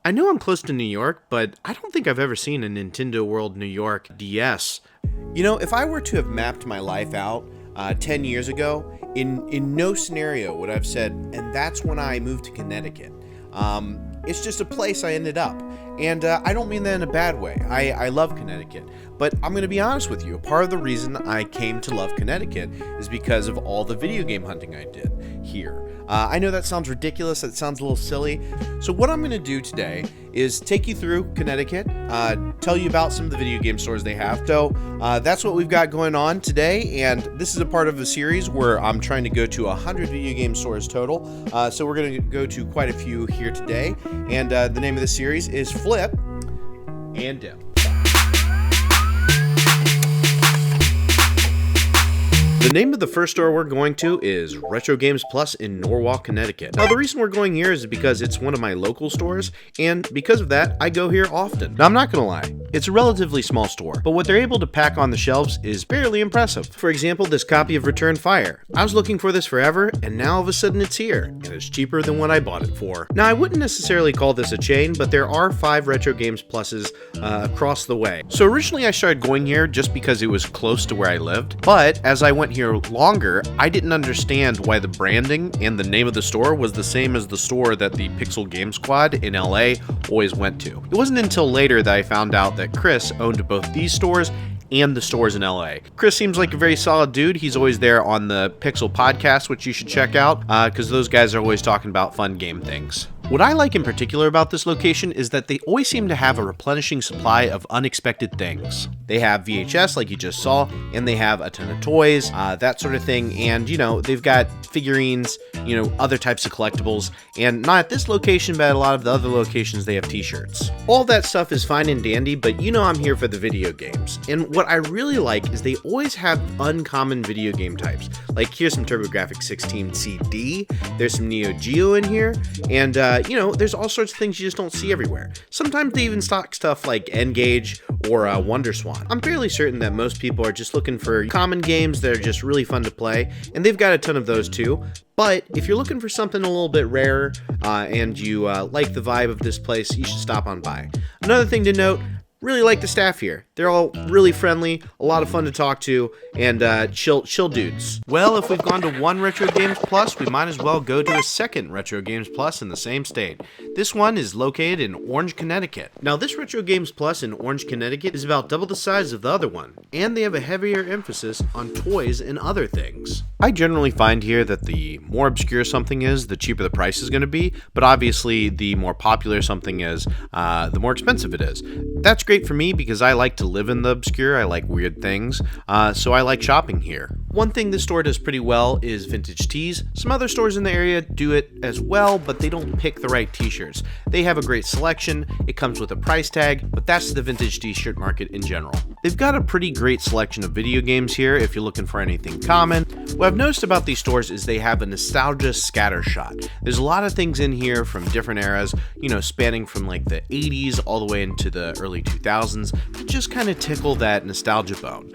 I know I'm close to New York, but I don't think I've ever seen a Nintendo World New York DS. You know, if I were to have mapped my life out 10 years ago, in no scenario would I have said, and that's when I moved to Connecticut. It's just a place I ended up. And I don't mean that in a bad way. I love Connecticut. But I'm going to be honest with you. Part of the reason I came to love Connecticut is because of all the video game hunting I did here. I know that sounds ridiculous. That sounds a little silly. So what I'm going to do today is take you through Connecticut, tell you about some of the video game stores they have. So that's what we've got going on today. And this is a part of a series where I'm trying to go to 100 video game stores total. So we're going to go to quite a few here today. And the name of the series is Flip and Dip. The name of the first store we're going to is Retro Games Plus in Norwalk, Connecticut. Now, the reason we're going here is because it's one of my local stores, and because of that, I go here often. Now, I'm not gonna lie, it's a relatively small store, but what they're able to pack on the shelves is fairly impressive. For example, this copy of Return Fire. I was looking for this forever, and now all of a sudden it's here, and it's cheaper than what I bought it for. Now, I wouldn't necessarily call this a chain, but there are 5 Retro Games Pluses across the way. So originally I started going here just because it was close to where I lived, but as I went here longer, I didn't understand why the branding and the name of the store was the same as the store that the Pixel Game Squad in LA always went to. It wasn't until later that I found out that Chris owned both these stores and the stores in LA. Chris seems like a very solid dude. He's always there on the Pixel podcast, which you should check out, because those guys are always talking about fun game things. What I like in particular about this location is that they always seem to have a replenishing supply of unexpected things. They have VHS, like you just saw, and they have a ton of toys, that sort of thing, and, you know, they've got figurines, you know, other types of collectibles, and not at this location, but at a lot of the other locations they have t-shirts. All that stuff is fine and dandy, but you know I'm here for the video games, and what I really like is they always have uncommon video game types. Like, here's some Turbo-Grafx 16 CD, there's some Neo Geo in here, and, you know, there's all sorts of things you just don't see everywhere. Sometimes they even stock stuff like N-Gage or Wonder Swan. I'm fairly certain that most people are just looking for common games that are just really fun to play, and they've got a ton of those too. But if you're looking for something a little bit rarer and you like the vibe of this place, you should stop on by. Another thing to note, really like the staff here. They're all really friendly, a lot of fun to talk to, and chill dudes. Well, if we've gone to one Retro Games Plus, we might as well go to a second Retro Games Plus in the same state. This one is located in Orange, Connecticut. Now, this Retro Games Plus in Orange, Connecticut is about double the size of the other one, and they have a heavier emphasis on toys and other things. I generally find here that the more obscure something is, the cheaper the price is going to be, but obviously the more popular something is, the more expensive it is. That's great for me because I like to live in the obscure. I like weird things, so I like shopping here. One thing this store does pretty well is vintage tees. Some other stores in the area do it as well, but they don't pick the right t-shirts. They have a great selection, it comes with a price tag, but that's the vintage t-shirt market in general. They've got a pretty great selection of video games here if you're looking for anything common. What I've noticed about these stores is they have a nostalgia scattershot. There's a lot of things in here from different eras, you know, spanning from like the 80s all the way into the early 2000s, that just kind of tickle that nostalgia bone.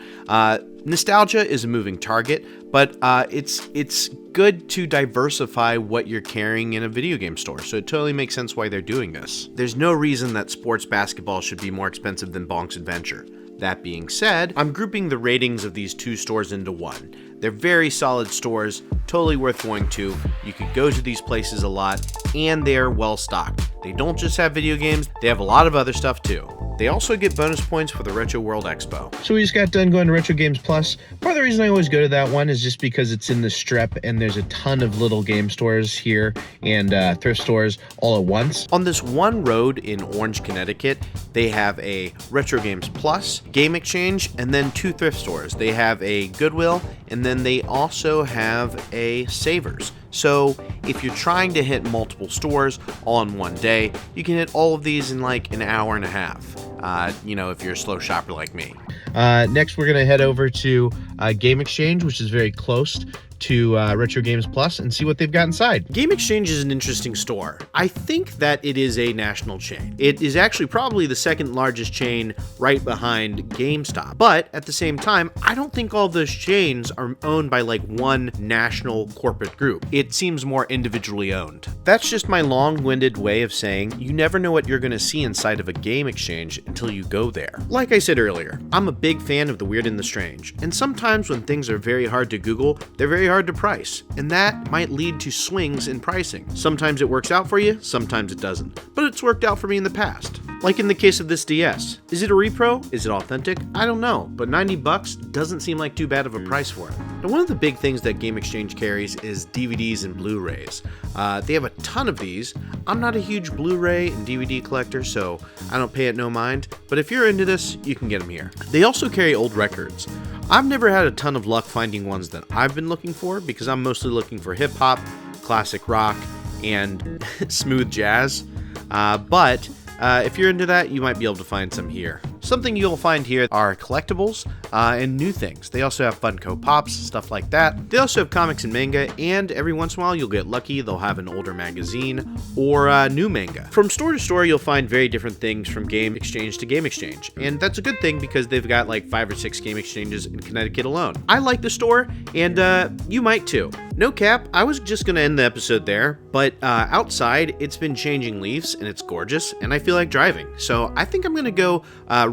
Nostalgia is a moving target, but it's good to diversify what you're carrying in a video game store, so it totally makes sense why they're doing this. There's no reason that sports basketball should be more expensive than Bonk's Adventure. That being said, I'm grouping the ratings of these two stores into one. They're very solid stores, totally worth going to. You could go to these places a lot, and they're well stocked. They don't just have video games, they have a lot of other stuff too. They also get bonus points for the Retro World Expo. So we just got done going to Retro Games Plus. Part of the reason I always go to that one is just because it's in the Strip and there's a ton of little game stores here and thrift stores all at once. On this one road in Orange, Connecticut, they have a Retro Games Plus, Game Exchange, and then 2 thrift stores. They have a Goodwill, and then they also have a Savers. So if you're trying to hit multiple stores all in one day, you can hit all of these in like an hour and a half, you know, if you're a slow shopper like me. Next, we're going to head over to Game Exchange, which is very close to Retro Games Plus and see what they've got inside. Game Exchange is an interesting store. I think that it is a national chain. It is actually probably the second largest chain right behind GameStop. But at the same time, I don't think all those chains are owned by like one national corporate group. It seems more individually owned. That's just my long-winded way of saying you never know what you're going to see inside of a Game Exchange until you go there. Like I said earlier, I'm a big fan of the weird and the strange, and sometimes when things are very hard to Google, they're very hard to price, and that might lead to swings in pricing. Sometimes it works out for you, sometimes it doesn't, but it's worked out for me in the past. Like in the case of this DS. Is it a repro? Is it authentic? I don't know, but $90 doesn't seem like too bad of a price for it. Now, one of the big things that Game Exchange carries is DVDs and Blu-rays. They have a ton of these. I'm not a huge Blu-ray and DVD collector, so I don't pay it no mind, but if you're into this, you can get them here. They also carry old records. I've never had a ton of luck finding ones that I've been looking for because I'm mostly looking for hip-hop, classic rock, and smooth jazz, but if you're into that, you might be able to find some here. Something you'll find here are collectibles and new things. They also have Funko Pops, stuff like that. They also have comics and manga, and every once in a while you'll get lucky, they'll have an older magazine or new manga. From store to store, you'll find very different things from Game Exchange to Game Exchange, and that's a good thing because they've got like 5 or 6 Game Exchanges in Connecticut alone. I like the store, and you might too. No cap, I was just gonna end the episode there, but outside it's been changing leaves and it's gorgeous, and I feel like driving. So I think I'm gonna go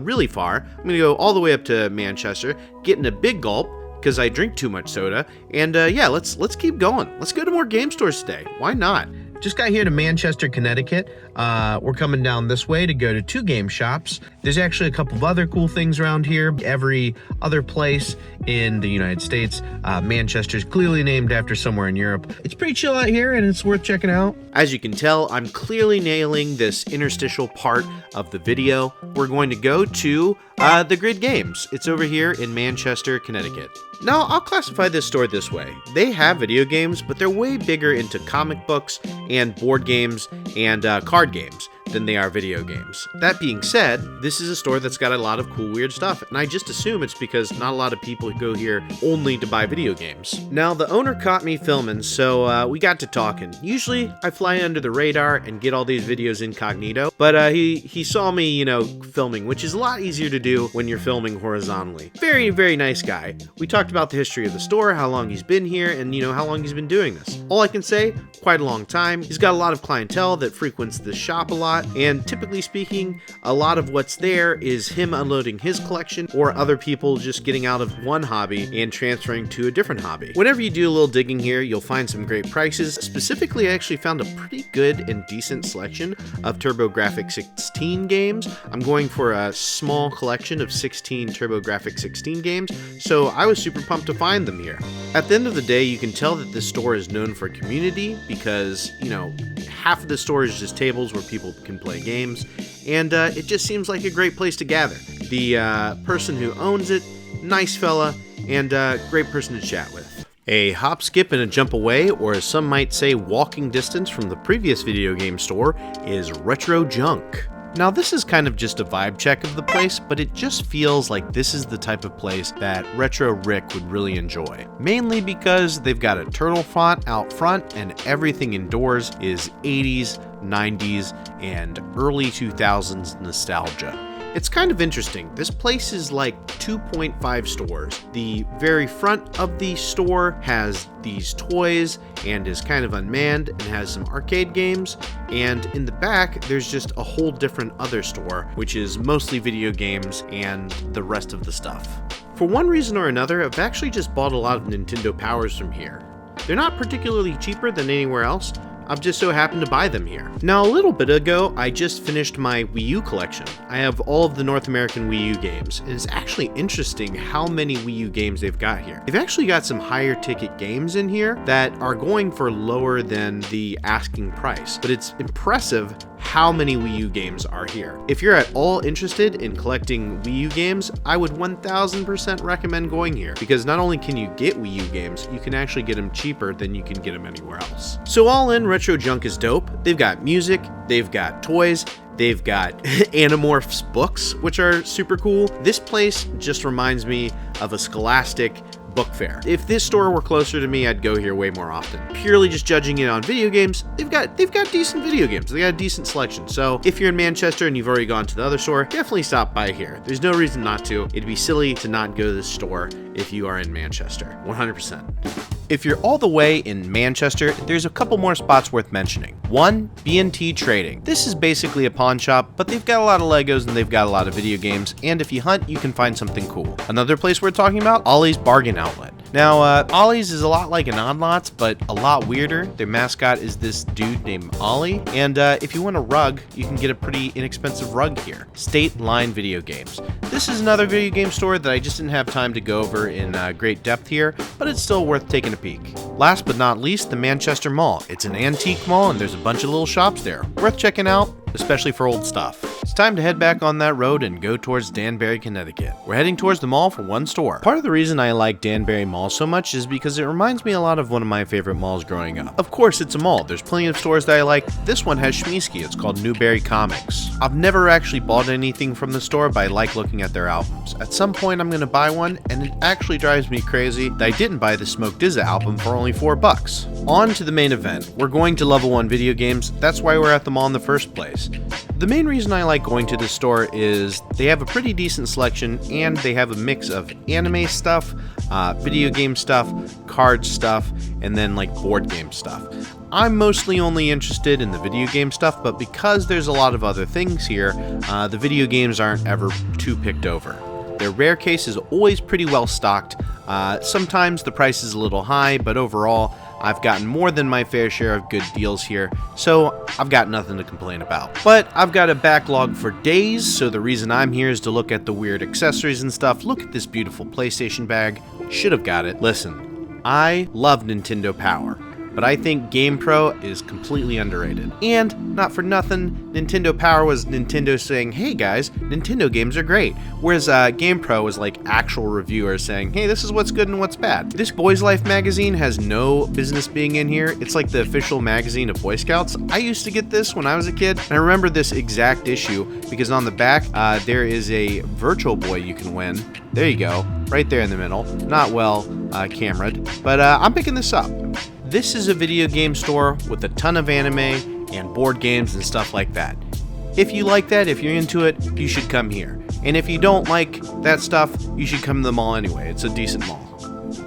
really far. I'm gonna go all the way up to Manchester, getting a big gulp because I drink too much soda, and yeah, let's keep going. Let's go to more game stores today. Why not? Just got here to Manchester, Connecticut. We're coming down this way to go to 2 game shops. There's actually a couple of other cool things around here. Every other place in the United States, Manchester's clearly named after somewhere in Europe. It's pretty chill out here and it's worth checking out. As you can tell, I'm clearly nailing this interstitial part of the video. We're going to go to the Grid Games. It's over here in Manchester, Connecticut. Now, I'll classify this store this way. They have video games, but they're way bigger into comic books and board games and card games than they are video games. That being said, this is a store that's got a lot of cool, weird stuff, and I just assume it's because not a lot of people go here only to buy video games. Now, the owner caught me filming, so we got to talking. Usually, I fly under the radar and get all these videos incognito, but he saw me, you know, filming, which is a lot easier to do when you're filming horizontally. Very, very nice guy. We talked about the history of the store, how long he's been here, and, you know, how long he's been doing this. All I can say, quite a long time. He's got a lot of clientele that frequents the shop a lot, and typically speaking, a lot of what's there is him unloading his collection or other people just getting out of one hobby and transferring to a different hobby. Whenever you do a little digging here, you'll find some great prices. Specifically, I actually found a pretty good and decent selection of Turbo-Grafx 16 games. I'm going for a small collection of 16 Turbo-Grafx 16 games, so I was super pumped to find them here. At the end of the day, you can tell that this store is known for community because, you know, half of the store is just tables where people can play games, and it just seems like a great place to gather. The person who owns it, nice fella, and great person to chat with. A hop, skip, and a jump away, or as some might say, walking distance from the previous video game store, is Retro Junk. Now, this is kind of just a vibe check of the place, but it just feels like this is the type of place that Retro Rick would really enjoy. Mainly because they've got a turtle font out front and everything indoors is 80s, 90s, and early 2000s nostalgia. It's kind of interesting. This place is like 2.5 stores. The very front of the store has these toys and is kind of unmanned and has some arcade games. And in the back, there's just a whole different other store, which is mostly video games and the rest of the stuff. For one reason or another, I've actually just bought a lot of Nintendo Powers from here. They're not particularly cheaper than anywhere else. I've just so happened to buy them here. Now, a little bit ago, I just finished my Wii U collection. I have all of the North American Wii U games, and it's actually interesting how many Wii U games they've got here. They've actually got some higher ticket games in here that are going for lower than the asking price, but it's impressive how many Wii U games are here. If you're at all interested in collecting Wii U games, I would 1000% recommend going here, because not only can you get Wii U games, you can actually get them cheaper than you can get them anywhere else. So all in, Retro Junk is dope. They've got music, they've got toys, they've got Animorphs books, which are super cool. This place just reminds me of a Scholastic book fair. If this store were closer to me, I'd go here way more often. Purely just judging it on video games, they've got decent video games. They got a decent selection. So if you're in Manchester and you've already gone to the other store, definitely stop by here. There's no reason not to. It'd be silly to not go to this store if you are in Manchester, 100%. If you're all the way in Manchester, there's a couple more spots worth mentioning. One, B&T Trading. This is basically a pawn shop, but they've got a lot of Legos and they've got a lot of video games, and if you hunt, you can find something cool. Another place we're talking about, Ollie's Bargain Outlet. Now, Ollie's is a lot like an Odd Lots, but a lot weirder. Their mascot is this dude named Ollie, and if you want a rug, you can get a pretty inexpensive rug here. State Line Video Games. This is another video game store that I just didn't have time to go over in great depth here, but it's still worth taking a peek. Last but not least, the Manchester Mall. It's an antique mall, and there's a bunch of little shops there. Worth checking out, especially for old stuff. It's time to head back on that road and go towards Danbury, Connecticut. We're heading towards the mall for one store. Part of the reason I like Danbury Mall so much is because it reminds me a lot of one of my favorite malls growing up. Of course, it's a mall. There's plenty of stores that I like. This one has Schmeesky. It's called Newberry Comics. I've never actually bought anything from the store, but I like looking at their albums. At some point, I'm going to buy one, and it actually drives me crazy that I didn't buy the Smoke Dizza album for only $4. On to the main event. We're going to Level 1 Video Games. That's why we're at the mall in the first place. The main reason I like going to this store is they have a pretty decent selection, and they have a mix of anime stuff, video game stuff, card stuff, and then like board game stuff. I'm mostly only interested in the video game stuff, but because there's a lot of other things here, the video games aren't ever too picked over. Their rare case is always pretty well stocked. Sometimes the price is a little high, but overall, I've gotten more than my fair share of good deals here, so I've got nothing to complain about. But I've got a backlog for days, so the reason I'm here is to look at the weird accessories and stuff. Look at this beautiful PlayStation bag. Should have got it. Listen, I love Nintendo Power, but I think GamePro is completely underrated. And, not for nothing, Nintendo Power was Nintendo saying, hey guys, Nintendo games are great. Whereas GamePro was like actual reviewers saying, hey, this is what's good and what's bad. This Boys Life magazine has no business being in here. It's like the official magazine of Boy Scouts. I used to get this when I was a kid, and I remember this exact issue because on the back, there is a Virtual Boy you can win. There you go, right there in the middle. Not well cameraed, but I'm picking this up. This is a video game store with a ton of anime and board games and stuff like that. If you like that, if you're into it, you should come here. And if you don't like that stuff, you should come to the mall anyway. It's a decent mall.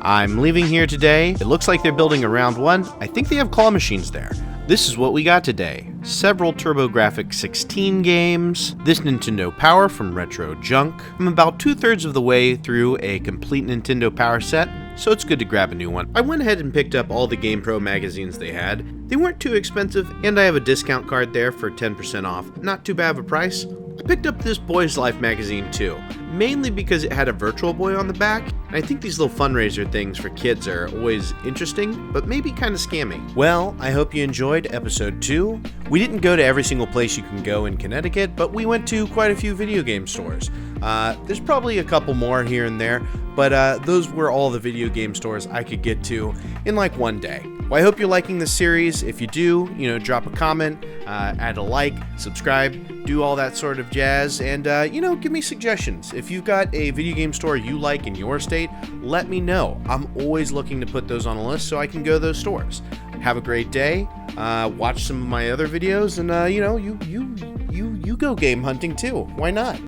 I'm leaving here today. It looks like they're building a round one. I think they have claw machines there. This is what we got today. Several Turbo-Grafx 16 games, this Nintendo Power from Retro Junk. I'm about 2/3 of the way through a complete Nintendo Power set, so it's good to grab a new one. I went ahead and picked up all the GamePro magazines they had. They weren't too expensive, and I have a discount card there for 10% off. Not too bad of a price. I picked up this Boys Life magazine too, mainly because it had a Virtual Boy on the back, and I think these little fundraiser things for kids are always interesting, but maybe kind of scammy. Well, I hope you enjoyed episode 2. We didn't go to every single place you can go in Connecticut, but we went to quite a few video game stores. There's probably a couple more here and there, but those were all the video game stores I could get to in like one day. Well, I hope you're liking this series. If you do, drop a comment, add a like, subscribe, do all that sort of jazz, and, give me suggestions. If you've got a video game store you like in your state, let me know. I'm always looking to put those on a list so I can go to those stores. Have a great day. Watch some of my other videos, and, you go game hunting too. Why not?